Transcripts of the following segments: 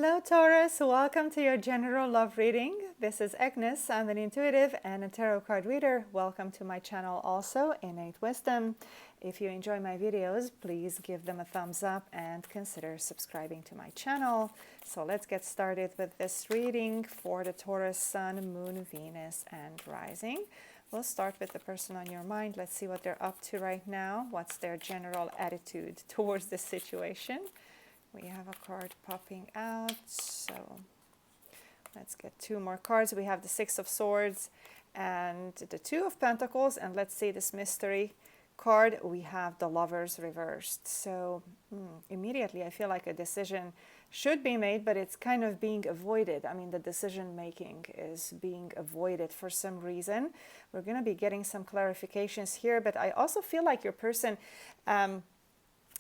Hello Taurus, welcome to your general love reading. This is Agnes, I'm an intuitive and a tarot card reader. Welcome to my channel also, Innate Wisdom. If you enjoy my videos, please give them a thumbs up and consider subscribing to my channel. So let's get started with this reading for the Taurus Sun, Moon, Venus and Rising. We'll start with the person on your mind. Let's see what they're up to right now. What's their general attitude towards this situation? We have a card popping out, so let's get two more cards. We have the Six of Swords and the Two of Pentacles, and let's see this mystery card. We have the Lovers reversed. So immediately I feel like a decision should be made, but it's kind of being avoided. I mean, the decision making is being avoided for some reason. We're going to be getting some clarifications here, but I also feel like your person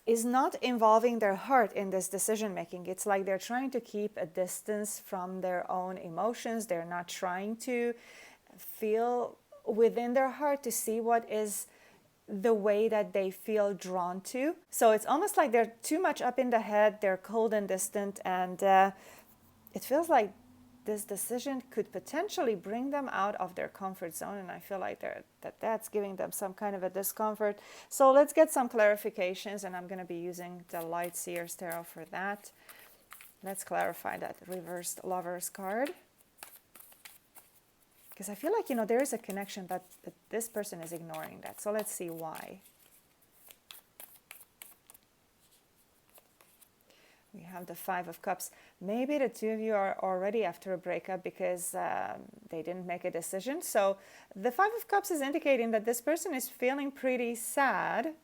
is not involving their heart in this decision making. It's like they're trying to keep a distance from their own emotions. They're not trying to feel within their heart to see what is the way that they feel drawn to. So it's almost like they're too much up in the head, they're cold and distant, and it feels like this decision could potentially bring them out of their comfort zone, and I feel like that's giving them some kind of a discomfort. So let's get some clarifications, and I'm going to be using the Light Seers Tarot for that. Let's clarify that reversed Lovers card, because I feel like, you know, there is a connection, but this person is ignoring that. So let's see why. We have the Five of Cups. Maybe the two of you are already after a breakup because they didn't make a decision. So the Five of Cups is indicating that this person is feeling pretty sad.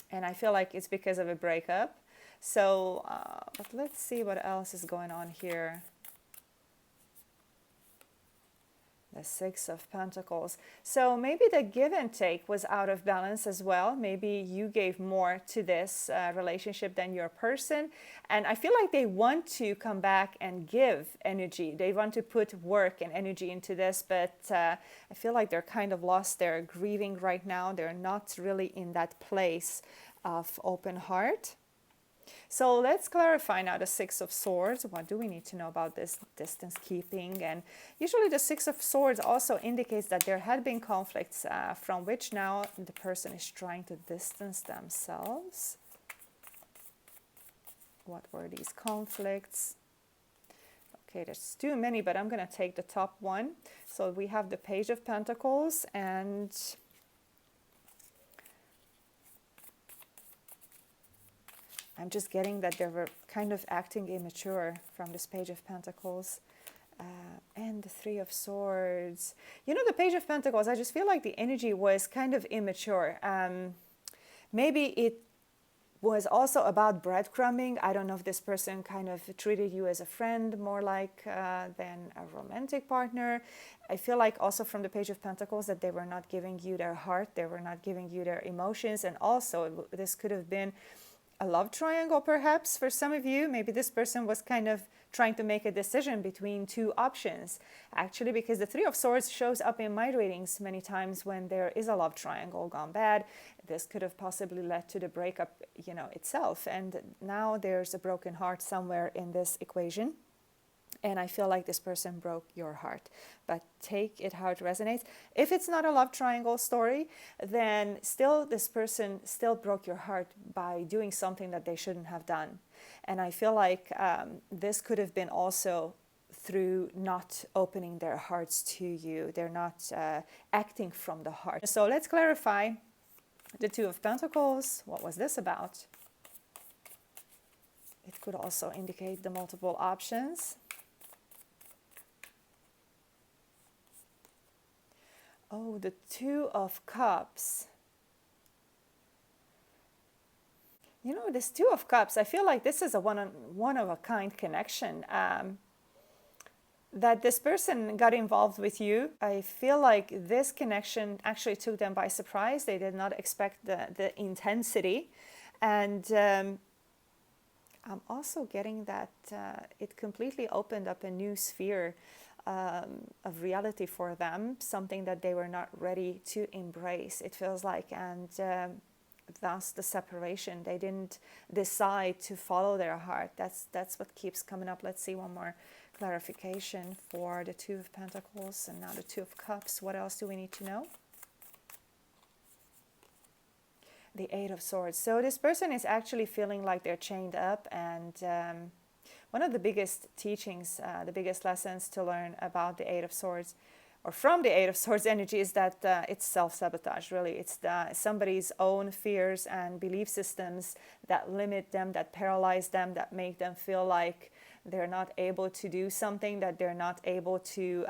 And I feel like it's because of a breakup. So, but let's see what else is going on here. The Six of Pentacles. So maybe the give and take was out of balance as well. Maybe you gave more to this relationship than your person. And I feel like they want to come back and give energy. They want to put work and energy into this, but I feel like they're kind of lost. They're grieving right now. They're not really in that place of open heart. So let's clarify now the Six of Swords. What do we need to know about this distance keeping? And usually the Six of Swords also indicates that there had been conflicts from which now the person is trying to distance themselves. What were these conflicts? Okay, there's too many, but I'm going to take the top one. So we have the Page of Pentacles, and I'm just getting that they were kind of acting immature from this Page of Pentacles. And the Three of Swords. You know, the Page of Pentacles, I just feel like the energy was kind of immature. Maybe it was also about breadcrumbing. I don't know if this person kind of treated you as a friend more like than a romantic partner. I feel like also from the Page of Pentacles that they were not giving you their heart. They were not giving you their emotions. And also this could have been a love triangle perhaps for some of you. Maybe this person was kind of trying to make a decision between two options. Actually, because the Three of Swords shows up in my readings many times when there is a love triangle gone bad. This could have possibly led to the breakup, you know, itself. And now there's a broken heart somewhere in this equation. And I feel like this person broke your heart, but take it how it resonates. If it's not a love triangle story, then still this person still broke your heart by doing something that they shouldn't have done. And I feel like this could have been also through not opening their hearts to you. They're not acting from the heart. So let's clarify the Two of Pentacles. What was this about? It could also indicate the multiple options. Oh, the Two of Cups. You know, this Two of Cups, I feel like this is a one-of-a-kind connection. That this person got involved with you. I feel like this connection actually took them by surprise. They did not expect the intensity. And I'm also getting that it completely opened up a new sphere of reality for them, something that they were not ready to embrace, it feels like. And thus the separation. They didn't decide to follow their heart. That's what keeps coming up. Let's see one more clarification for the Two of Pentacles and now the Two of Cups. What else do we need to know? The Eight of Swords. So this person is actually feeling like they're chained up, and one of the biggest teachings, the biggest lessons to learn about the Eight of Swords, or from the Eight of Swords energy, is that it's self-sabotage, really. It's somebody's own fears and belief systems that limit them, that paralyze them, that make them feel like they're not able to do something, that they're not able to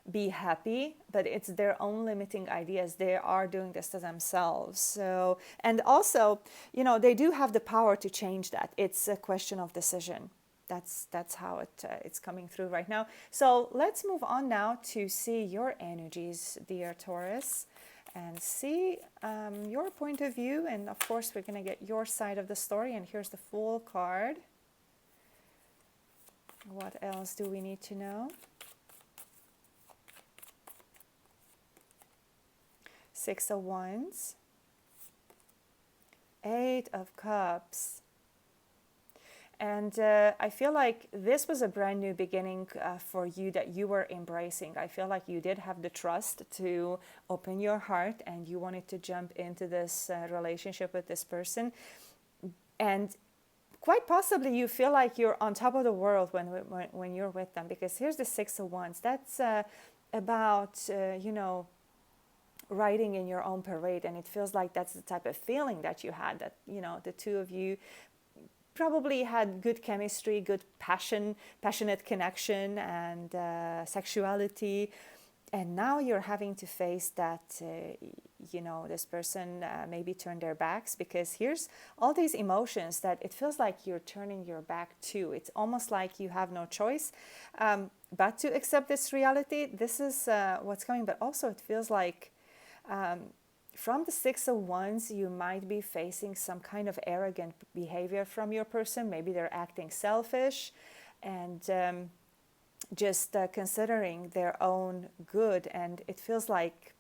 be happy, but it's their own limiting ideas. They are doing this to themselves. So, and also, you know, they do have the power to change that. It's a question of decision. That's how it's coming through right now. So let's move on now to see your energies, dear Taurus, and see your point of view. And of course, we're going to get your side of the story. And here's the Fool card. What else do we need to know? Six of Wands, Eight of Cups, and I feel like this was a brand new beginning for you that you were embracing. I feel like you did have the trust to open your heart and you wanted to jump into this relationship with this person, and quite possibly you feel like you're on top of the world when you're with them, because here's the Six of Wands. That's about you know, riding in your own parade, and it feels like that's the type of feeling that you had, that, you know, the two of you probably had good chemistry, good passionate connection, and sexuality, and now you're having to face that you know, this person maybe turned their backs, because here's all these emotions that it feels like you're turning your back to. It's almost like you have no choice but to accept this reality. This is what's coming, but also it feels like from the Six of Wands, you might be facing some kind of arrogant behavior from your person. Maybe they're acting selfish and just considering their own good. And it feels like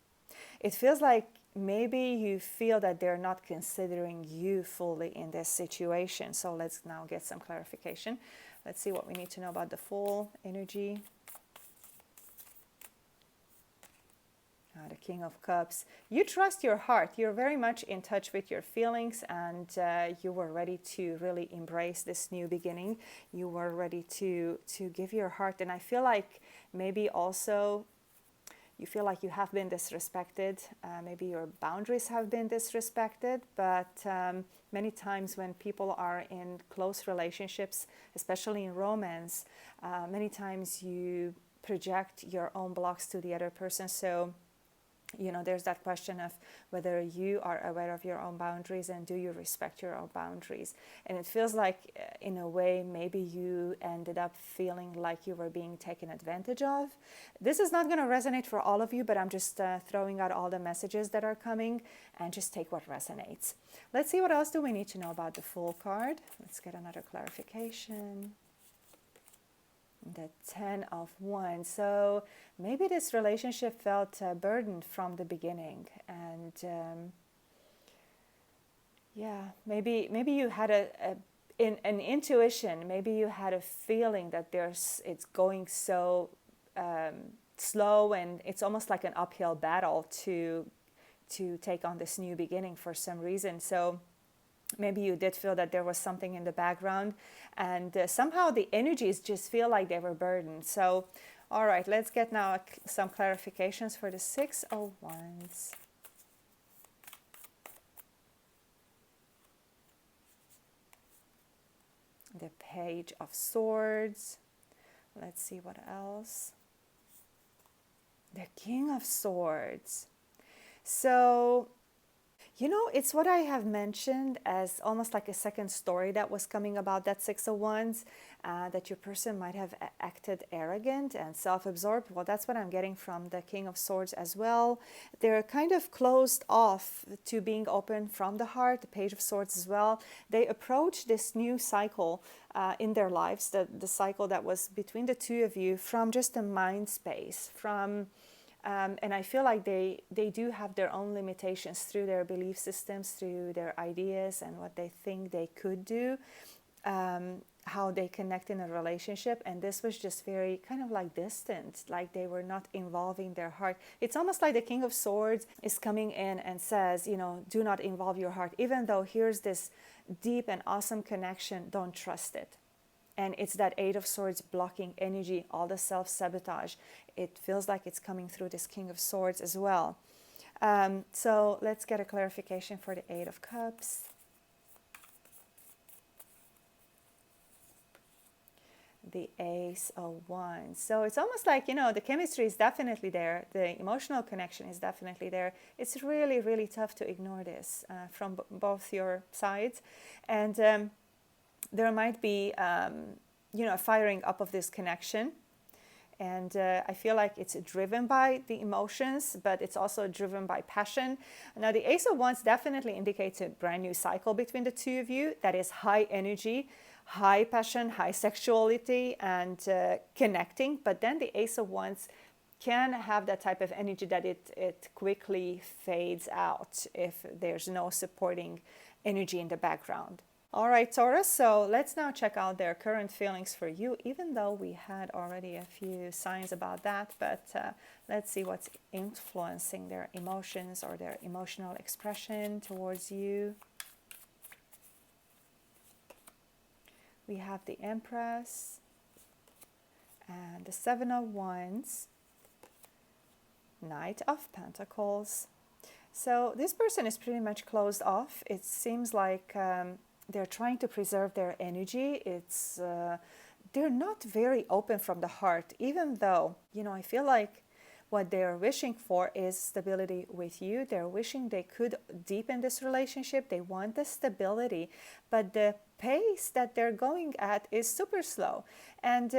maybe you feel that they're not considering you fully in this situation. So let's now get some clarification. Let's see what we need to know about the Fool energy. The King of Cups. You trust your heart. You're very much in touch with your feelings, and you were ready to really embrace this new beginning. You were ready to give your heart. And I feel like maybe also you feel like you have been disrespected. Maybe your boundaries have been disrespected. But many times when people are in close relationships, especially in romance, many times you project your own blocks to the other person. So, you know, there's that question of whether you are aware of your own boundaries and do you respect your own boundaries. And it feels like, in a way, maybe you ended up feeling like you were being taken advantage of. This is not going to resonate for all of you, but I'm just throwing out all the messages that are coming, and just take what resonates. Let's see, what else do we need to know about the Fool card. Let's get another clarification. The Ten of Wands. So maybe this relationship felt burdened from the beginning, and yeah, maybe you had an intuition. Maybe you had a feeling that it's going so slow, and it's almost like an uphill battle to take on this new beginning for some reason. So maybe you did feel that there was something in the background, and somehow the energies just feel like they were burdened. So, all right, let's get now some clarifications for the Six of Wands. The Page of Swords. Let's see what else. The King of Swords. So, you know, it's what I have mentioned as almost like a second story that was coming about that Six of Wands, that your person might have acted arrogant and self-absorbed. Well, that's what I'm getting from the King of Swords as well. They're kind of closed off to being open from the heart, the Page of Swords as well. They approach this new cycle in their lives, the cycle that was between the two of you, from just a mind space, from And I feel like they do have their own limitations through their belief systems, through their ideas and what they think they could do, how they connect in a relationship. And this was just very kind of like distant, like they were not involving their heart. It's almost like the King of Swords is coming in and says, you know, do not involve your heart. Even though here's this deep and awesome connection, don't trust it. And it's that Eight of Swords blocking energy, all the self-sabotage. It feels like it's coming through this King of Swords as well. So let's get a clarification for the Eight of Cups. The Ace of Wands. So it's almost like, you know, the chemistry is definitely there. The emotional connection is definitely there. It's really, really tough to ignore this from both your sides. And there might be, you know, a firing up of this connection. And I feel like it's driven by the emotions, but it's also driven by passion. Now, the Ace of Wands definitely indicates a brand new cycle between the two of you that is high energy, high passion, high sexuality, and connecting. But then the Ace of Wands can have that type of energy that it quickly fades out if there's no supporting energy in the background. All right, Taurus, so let's now check out their current feelings for you, even though we had already a few signs about that, but let's see what's influencing their emotions or their emotional expression towards you. We have the Empress and the Seven of Wands, Knight of Pentacles. So this person is pretty much closed off. It seems like they're trying to preserve their energy. It's they're not very open from the heart, even though, you know, I feel like what they're wishing for is stability with you. They're wishing they could deepen this relationship. They want the stability, but the pace that they're going at is super slow. And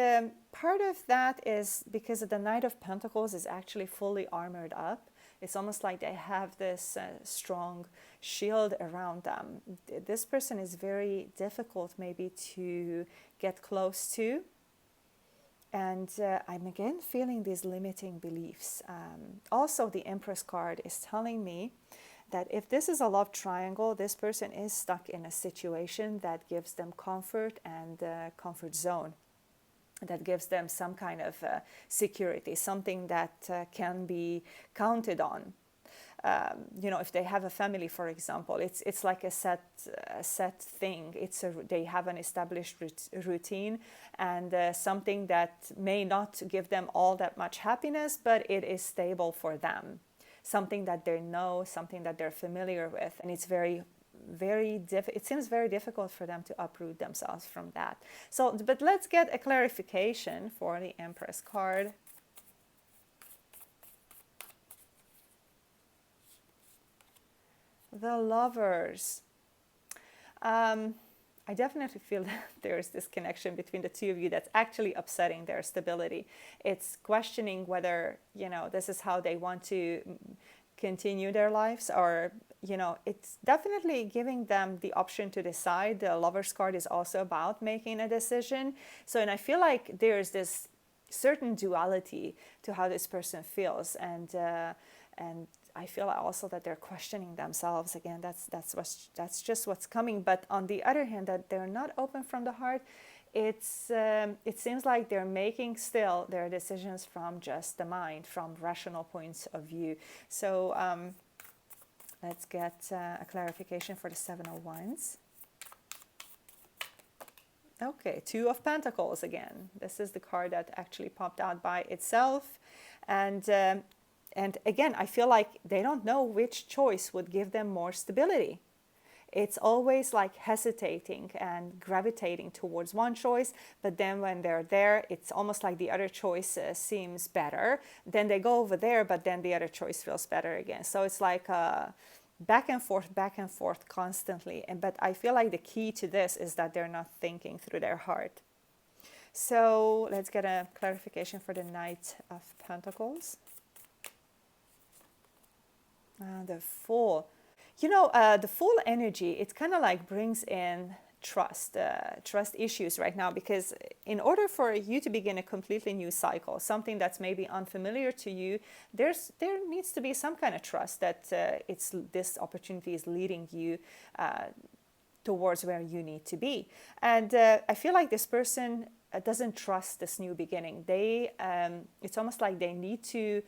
part of that is because the Knight of Pentacles is actually fully armored up. It's almost like they have this strong shield around them. This person is very difficult maybe to get close to. And I'm again feeling these limiting beliefs. Also, the Empress card is telling me that if this is a love triangle, this person is stuck in a situation that gives them comfort and comfort zone, that gives them some kind of security, something that can be counted on. You know, if they have a family, for example, it's like a set thing. They have an established routine and something that may not give them all that much happiness, but it is stable for them. Something that they know, something that they're familiar with, and it's it seems very difficult for them to uproot themselves from that. So, but let's get a clarification for the Empress card. The Lovers. I definitely feel that there's this connection between the two of you that's actually upsetting their stability. It's questioning whether, you know, this is how they want to continue their lives, or, you know, it's definitely giving them the option to decide. The Lovers card is also about making a decision. So, and I feel like there's this certain duality to how this person feels, and I feel also that they're questioning themselves again. That's just what's coming. But on the other hand, that they're not open from the heart. It seems like they're making still their decisions from just the mind, from rational points of view. So let's get a clarification for the Seven of Wands. Okay, Two of Pentacles again. This is the card that actually popped out by itself, and again, I feel like they don't know which choice would give them more stability. It's always like hesitating and gravitating towards one choice, but then when they're there, it's almost like the other choice seems better. Then they go over there, but then the other choice feels better again. So it's like back and forth constantly. But I feel like the key to this is that they're not thinking through their heart. So let's get a clarification for the Knight of Pentacles. The Fool. You know, the Fool energy, it kind of like brings in trust issues right now, because in order for you to begin a completely new cycle, something that's maybe unfamiliar to you, there needs to be some kind of trust that this opportunity is leading you towards where you need to be. And I feel like this person doesn't trust this new beginning. It's almost like they need to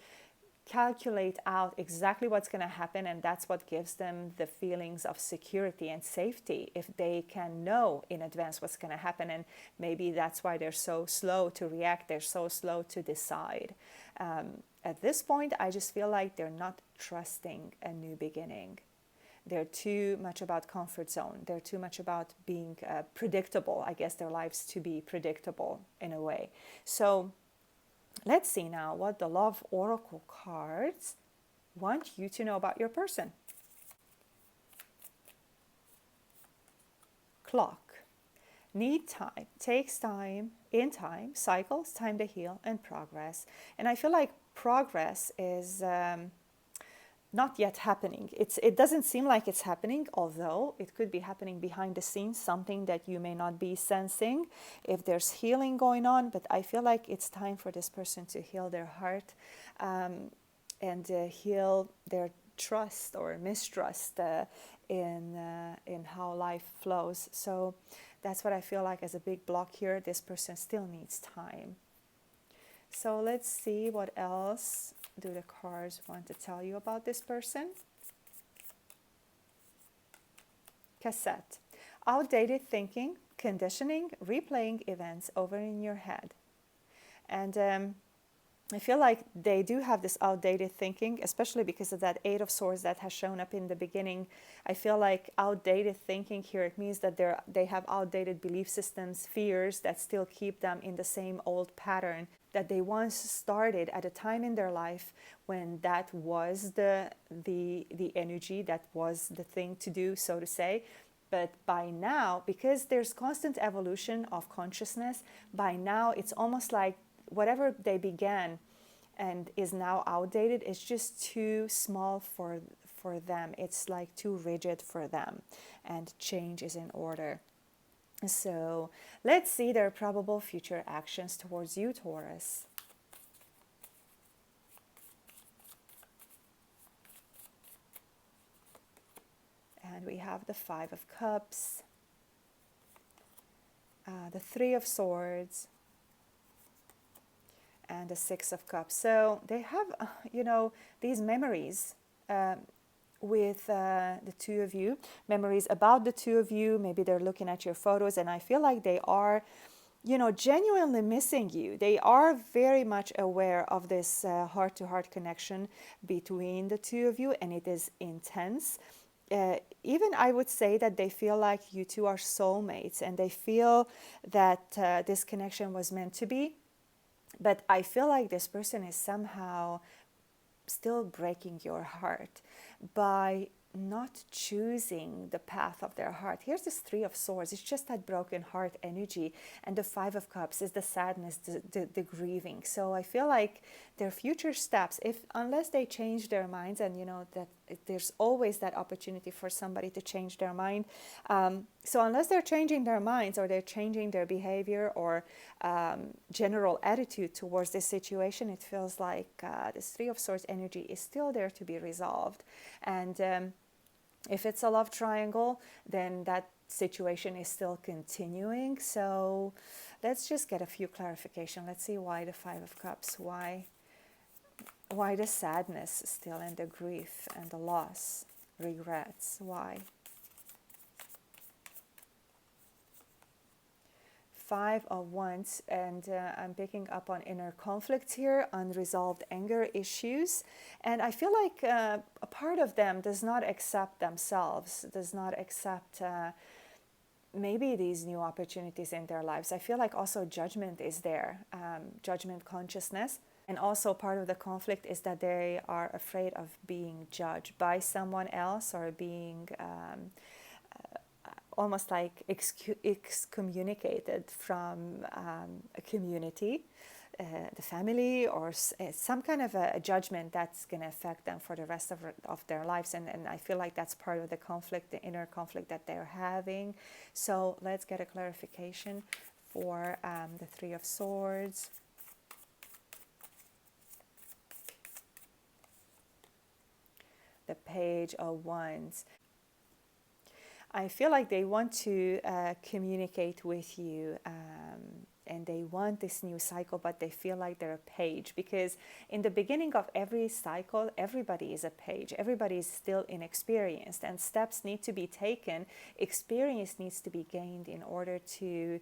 calculate out exactly what's going to happen, and that's what gives them the feelings of security and safety, if they can know in advance what's going to happen. And maybe that's why they're so slow to react, they're so slow to decide. At this point, I just feel like they're not trusting a new beginning. They're too much about comfort zone. They're too much about being predictable. I guess their lives to be predictable in a way. So let's see now what the Love Oracle cards want you to know about your person. Clock. Need time. Takes time. In time. Cycles. Time to heal. And progress. And I feel like progress is not yet happening. It doesn't seem like it's happening, although it could be happening behind the scenes, something that you may not be sensing if there's healing going on. But I feel like it's time for this person to heal their heart and heal their trust or mistrust in how life flows. So that's what I feel like as a big block here. This person still needs time. So let's see what else do the cards want to tell you about this person. Cassette. Outdated thinking, conditioning, replaying events over in your head. And I feel like they do have this outdated thinking, especially because of that Eight of Swords that has shown up in the beginning. I feel like outdated thinking here, it means that they have outdated belief systems, fears that still keep them in the same old pattern that they once started at a time in their life when that was the energy, that was the thing to do, so to say. But by now, because there's constant evolution of consciousness, by now it's almost like whatever they began and is now outdated is just too small for them. It's like too rigid for them, and change is in order. So let's see their probable future actions towards you, Taurus. And we have the Five of Cups, the Three of Swords, and the Six of Cups. So they have, these memories with the two of you, memories about the two of you. Maybe they're looking at your photos, and I feel like they are, genuinely missing you. They are very much aware of this heart-to-heart connection between the two of you, and it is intense. Even I would say that they feel like you two are soulmates, and they feel that this connection was meant to be. But I feel like this person is somehow still breaking your heart by not choosing the path of their heart. Here's this Three of Swords. It's just that broken heart energy. And the Five of Cups is the sadness, the grieving. So I feel like their future steps, unless they change their minds, and that there's always that opportunity for somebody to change their mind. So unless they're changing their minds, or they're changing their behavior or general attitude towards this situation, it feels like this Three of Swords energy is still there to be resolved. And if it's a love triangle, then that situation is still continuing. So let's just get a few clarification. Let's see why the Five of Cups, why the sadness still, and the grief and the loss, regrets, why? Five of Wands, and I'm picking up on inner conflict here, unresolved anger issues. And I feel like a part of them does not accept themselves, does not accept maybe these new opportunities in their lives. I feel like also judgment is there, judgment consciousness. And also part of the conflict is that they are afraid of being judged by someone else, or being almost like excommunicated from a community. the family, or some kind of a judgment that's going to affect them for the rest of their lives. And I feel like that's part of the conflict, the inner conflict that they're having. So let's get a clarification for the Three of Swords. The Page of Wands. I feel like they want to communicate with you, and they want this new cycle, but they feel like they're a page, because in the beginning of every cycle, everybody is a page. Everybody is still inexperienced, and steps need to be taken. Experience needs to be gained in order to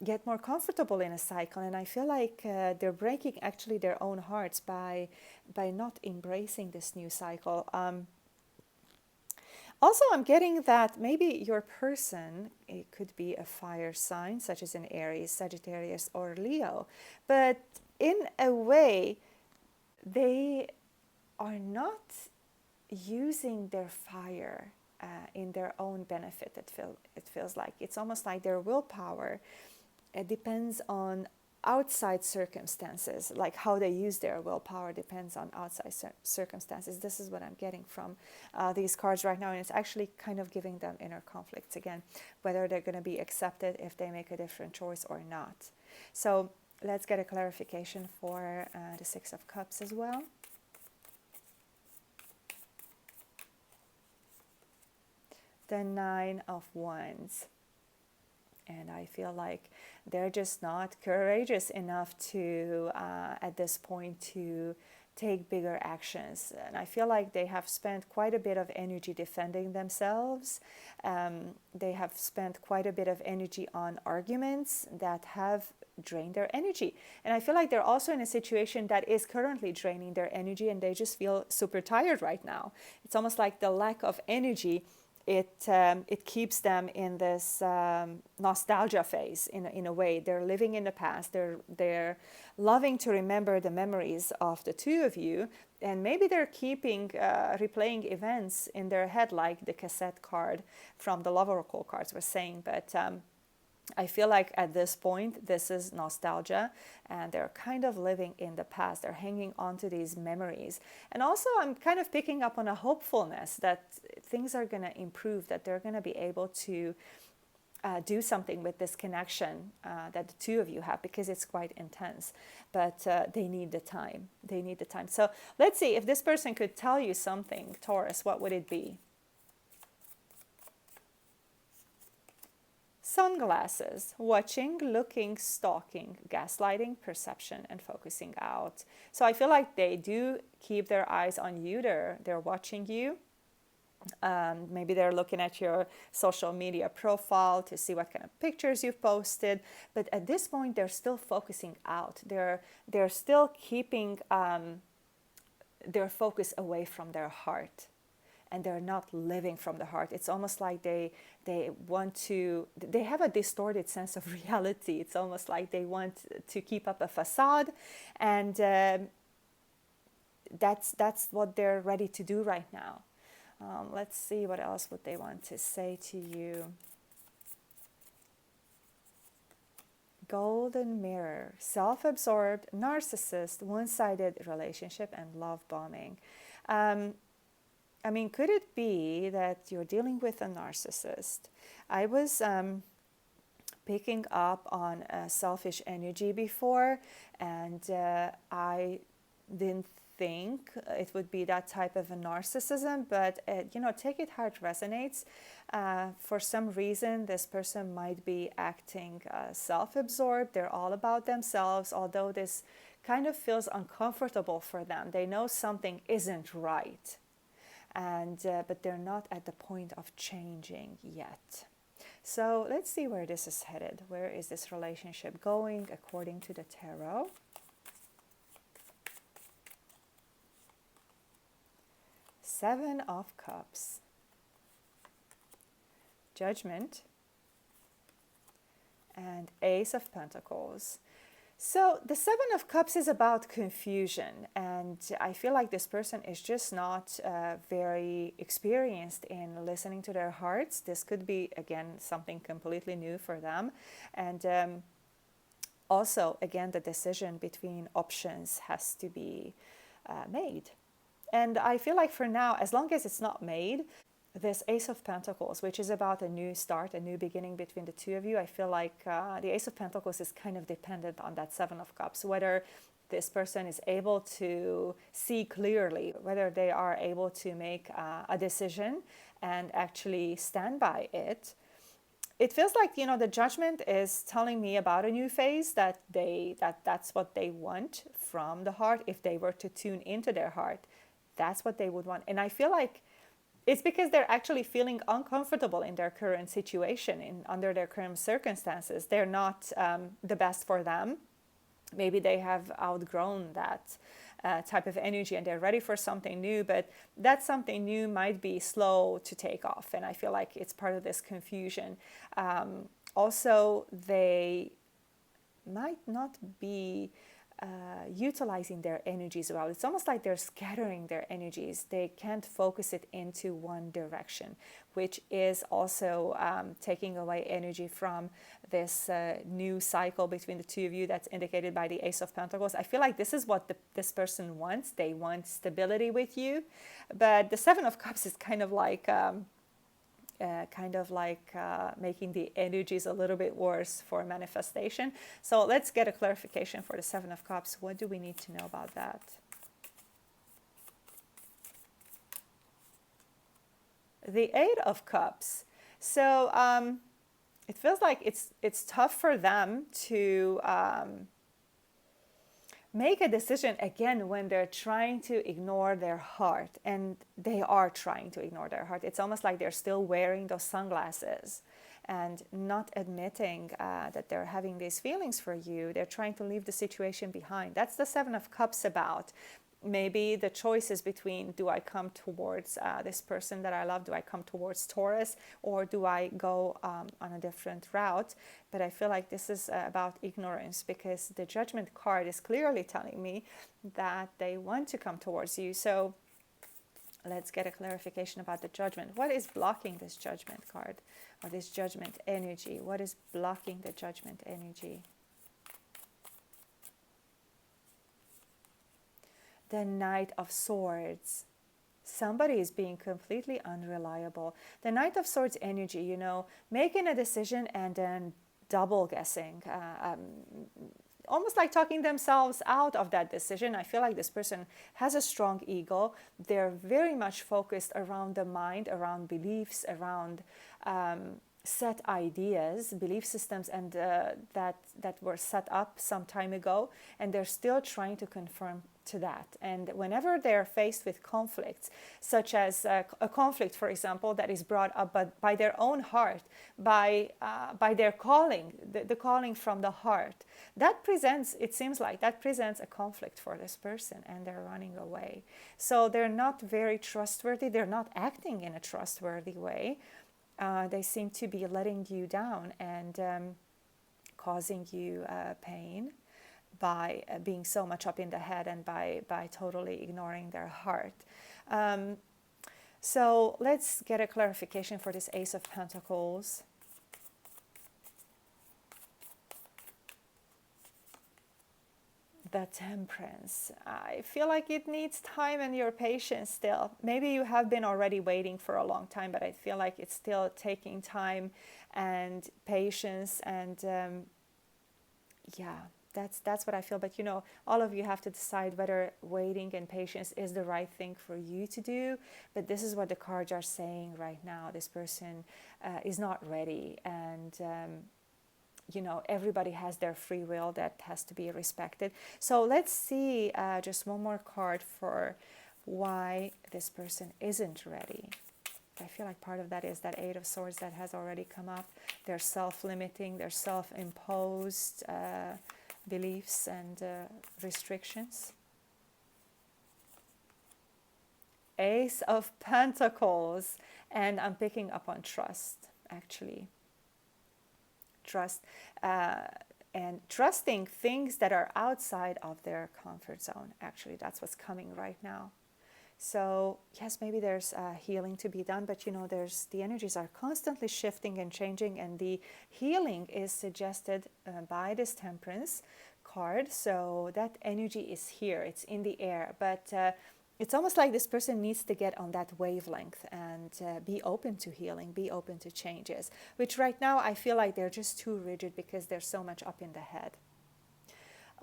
get more comfortable in a cycle. And I feel like they're breaking actually their own hearts by not embracing this new cycle. Also, I'm getting that maybe your person, it could be a fire sign, such as an Aries, Sagittarius, or Leo. But in a way, they are not using their fire in their own benefit, it feels like. It's almost like their willpower, it depends on outside circumstances, like how they use their willpower depends on outside circumstances. This is what I'm getting from these cards right now, and it's actually kind of giving them inner conflicts again, whether they're going to be accepted if they make a different choice or not. So let's get a clarification for the Six of Cups as well. The Nine of Wands. And I feel like they're just not courageous enough to, at this point, to take bigger actions. And I feel like they have spent quite a bit of energy defending themselves. They have spent quite a bit of energy on arguments that have drained their energy. And I feel like they're also in a situation that is currently draining their energy, and they just feel super tired right now. It's almost like the lack of energy, it keeps them in this nostalgia phase in a way. They're living in the past. They're loving to remember the memories of the two of you, and maybe they're keeping replaying events in their head, like the cassette card from the Love Oracle cards was saying. But I feel like at this point, this is nostalgia, and they're kind of living in the past. They're hanging on to these memories. And also, I'm kind of picking up on a hopefulness that things are going to improve, that they're going to be able to do something with this connection that the two of you have, because it's quite intense. But they need the time. They need the time. So let's see, if this person could tell you something, Taurus, what would it be? Sunglasses, watching, looking, stalking, gaslighting, perception, and focusing out. So I feel like they do keep their eyes on you. They're watching you. Maybe they're looking at your social media profile to see what kind of pictures you've posted. But at this point, they're still focusing out. They're still keeping their focus away from their heart. And they're not living from the heart. It's almost like they have a distorted sense of reality. It's almost like they want to keep up a facade, and that's what they're ready to do right now. Let's see, what else would they want to say to you? Golden Mirror, self-absorbed, narcissist, one-sided relationship, and love bombing. I mean, could it be that you're dealing with a narcissist? I was picking up on selfish energy before, and I didn't think it would be that type of a narcissism, but take it how it resonates. For some reason, this person might be acting self-absorbed. They're all about themselves, although this kind of feels uncomfortable for them. They know something isn't right. But they're not at the point of changing yet. So let's see where this is headed. Where is this relationship going according to the tarot? Seven of Cups, Judgment, and Ace of Pentacles. So the Seven of Cups is about confusion, and I feel like this person is just not very experienced in listening to their hearts. This could be, again, something completely new for them. And Also, again, the decision between options has to be made. And I feel like for now, as long as it's not made, this Ace of Pentacles, which is about a new start, a new beginning between the two of you, I feel like the Ace of Pentacles is kind of dependent on that Seven of Cups, whether this person is able to see clearly, whether they are able to make a decision and actually stand by it. It feels like, you know, the Judgment is telling me about a new phase, that that's what they want from the heart. If they were to tune into their heart, that's what they would want. And I feel like it's because they're actually feeling uncomfortable in their current situation, under their current circumstances. They're not the best for them. Maybe they have outgrown that type of energy and they're ready for something new, but that something new might be slow to take off. And I feel like it's part of this confusion. Also, they might not be utilizing their energies well. It's almost like they're scattering their energies. They can't focus it into one direction, which is also taking away energy from this new cycle between the two of you that's indicated by the Ace of Pentacles. I feel like this is what this person wants. They want stability with you, but the Seven of Cups is kind of like making the energies a little bit worse for manifestation. So let's get a clarification for the Seven of Cups. What do we need to know about that? The Eight of Cups. So it feels like it's tough for them to make a decision again when they're trying to ignore their heart, and they are trying to ignore their heart. It's almost like they're still wearing those sunglasses and not admitting that they're having these feelings for you. They're trying to leave the situation behind. That's the Seven of Cups about. Maybe the choice is between, do I come towards this person that I love? Do I come towards Taurus, or do I go on a different route? But I feel like this is about ignorance, because the Judgment card is clearly telling me that they want to come towards you. So let's get a clarification about the Judgment. What is blocking this Judgment card, or this Judgment energy? What is blocking the Judgment energy? The Knight of Swords. Somebody is being completely unreliable. The Knight of Swords energy, you know, making a decision and then double guessing, almost like talking themselves out of that decision. I feel like this person has a strong ego. They're very much focused around the mind, around beliefs, around set ideas, belief systems, and that were set up some time ago, and they're still trying to confirm to that. And whenever they're faced with conflicts, such as a conflict, for example, that is brought up by their own heart, by their calling, the calling from the heart, that presents, it seems like that presents a conflict for this person, and they're running away. So they're not very trustworthy. They're not acting in a trustworthy way. They seem to be letting you down and causing you pain by being so much up in the head, and by totally ignoring their heart. So let's get a clarification for this Ace of Pentacles. The Temperance. I feel like it needs time and your patience still. Maybe you have been already waiting for a long time, but I feel like it's still taking time and patience, and yeah, that's what I feel. But you know, all of you have to decide whether waiting and patience is the right thing for you to do. But this is what the cards are saying right now. This person is not ready, and you know, everybody has their free will that has to be respected. So let's see just one more card for why this person isn't ready. I feel like part of that is that Eight of Swords that has already come up. They're self-limiting, they're self-imposed beliefs and restrictions. Ace of Pentacles, and I'm picking up on trust, actually. Trust and trusting things that are outside of their comfort zone. Actually, that's what's coming right now. So yes, maybe there's healing to be done, but you know, the energies are constantly shifting and changing, and the healing is suggested by this Temperance card. So that energy is here, it's in the air, but it's almost like this person needs to get on that wavelength and be open to healing, be open to changes, which right now I feel like they're just too rigid because there's so much up in the head.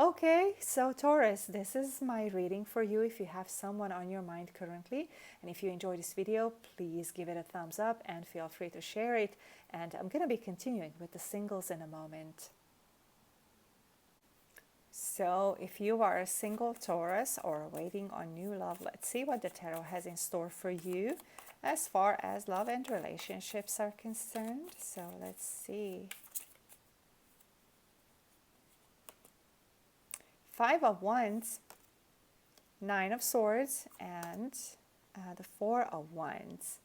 Okay, so Taurus, this is my reading for you if you have someone on your mind currently. And if you enjoyed this video, please give it a thumbs up and feel free to share it. And I'm going to be continuing with the singles in a moment. So if you are a single Taurus or waiting on new love, let's see what the tarot has in store for you as far as love and relationships are concerned. So let's see. 5 of Wands, 9 of Swords, and the 4 of Wands.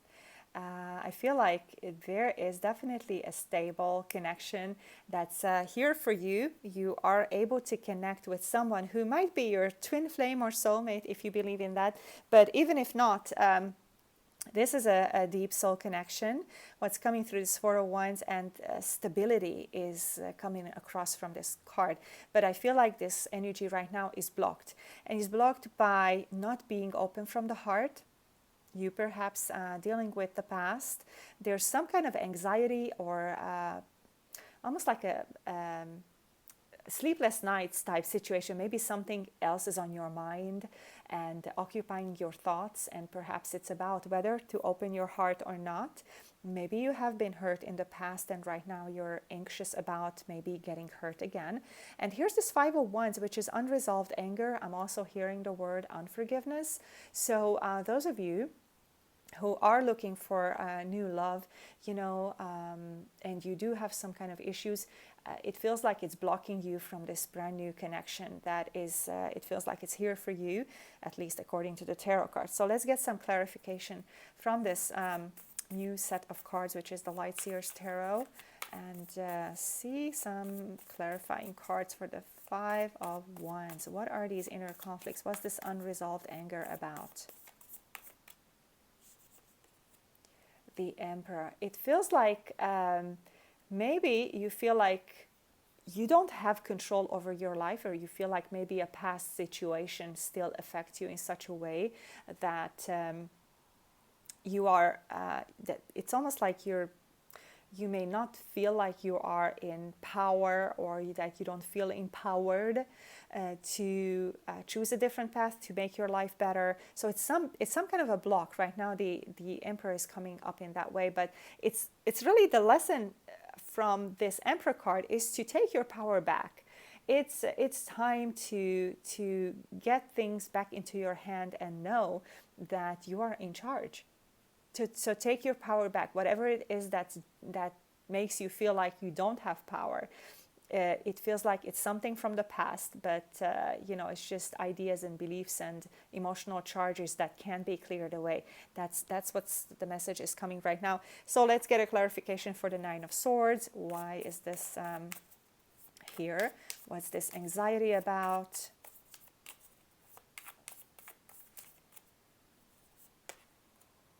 I feel like there is definitely a stable connection that's here for you. You are able to connect with someone who might be your twin flame or soulmate if you believe in that. But even if not, this is a deep soul connection. What's coming through this 4 of Wands, and stability is coming across from this card. But I feel like this energy right now is blocked. And it's blocked by not being open from the heart. You perhaps dealing with the past. There's some kind of anxiety or almost like a sleepless nights type situation. Maybe something else is on your mind and occupying your thoughts, and perhaps it's about whether to open your heart or not. Maybe you have been hurt in the past and right now you're anxious about maybe getting hurt again. And here's this 5 of Wands, which is unresolved anger. I'm also hearing the word unforgiveness. So those of you who are looking for new love, you know, and you do have some kind of issues, it feels like it's blocking you from this brand new connection that is, it feels like it's here for you, at least according to the tarot cards. So let's get some clarification from this new set of cards, which is the Light Seers Tarot, and see some clarifying cards for the 5 of Wands. What are these inner conflicts? What's this unresolved anger about? The Emperor. It feels like maybe you feel like you don't have control over your life, or you feel like maybe a past situation still affects you in such a way that you are, that it's almost like you may not feel like you are in power, or that you don't feel empowered to choose a different path to make your life better. So it's some kind of a block right now. The Emperor is coming up in that way, but it's really the lesson from this Emperor card is to take your power back. It's time to get things back into your hand and know that you are in charge. So take your power back, whatever it is that makes you feel like you don't have power. It feels like it's something from the past, but you know, it's just ideas and beliefs and emotional charges that can be cleared away. That's what's the message is coming right now. So let's get a clarification for the 9 of Swords. Why is this here? What's this anxiety about?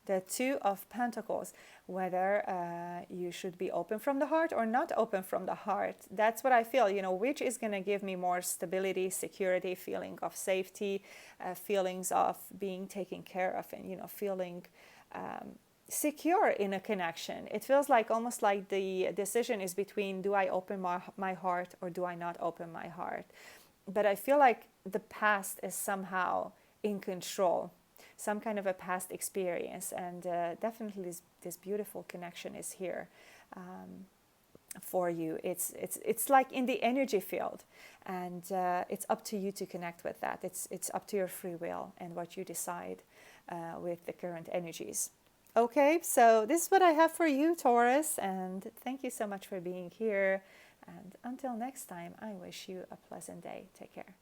The 2 of Pentacles, whether you should be open from the heart or not open from the heart. That's what I feel, you know, which is going to give me more stability, security, feeling of safety, feelings of being taken care of, and, you know, feeling secure in a connection. It feels like almost like the decision is between, do I open my heart or do I not open my heart? But I feel like the past is somehow in control. Some kind of a past experience, and definitely this beautiful connection is here for you. It's like in the energy field, and it's up to you to connect with that. It's up to your free will and what you decide with the current energies. Okay, so this is what I have for you, Taurus, and thank you so much for being here. And until next time, I wish you a pleasant day. Take care.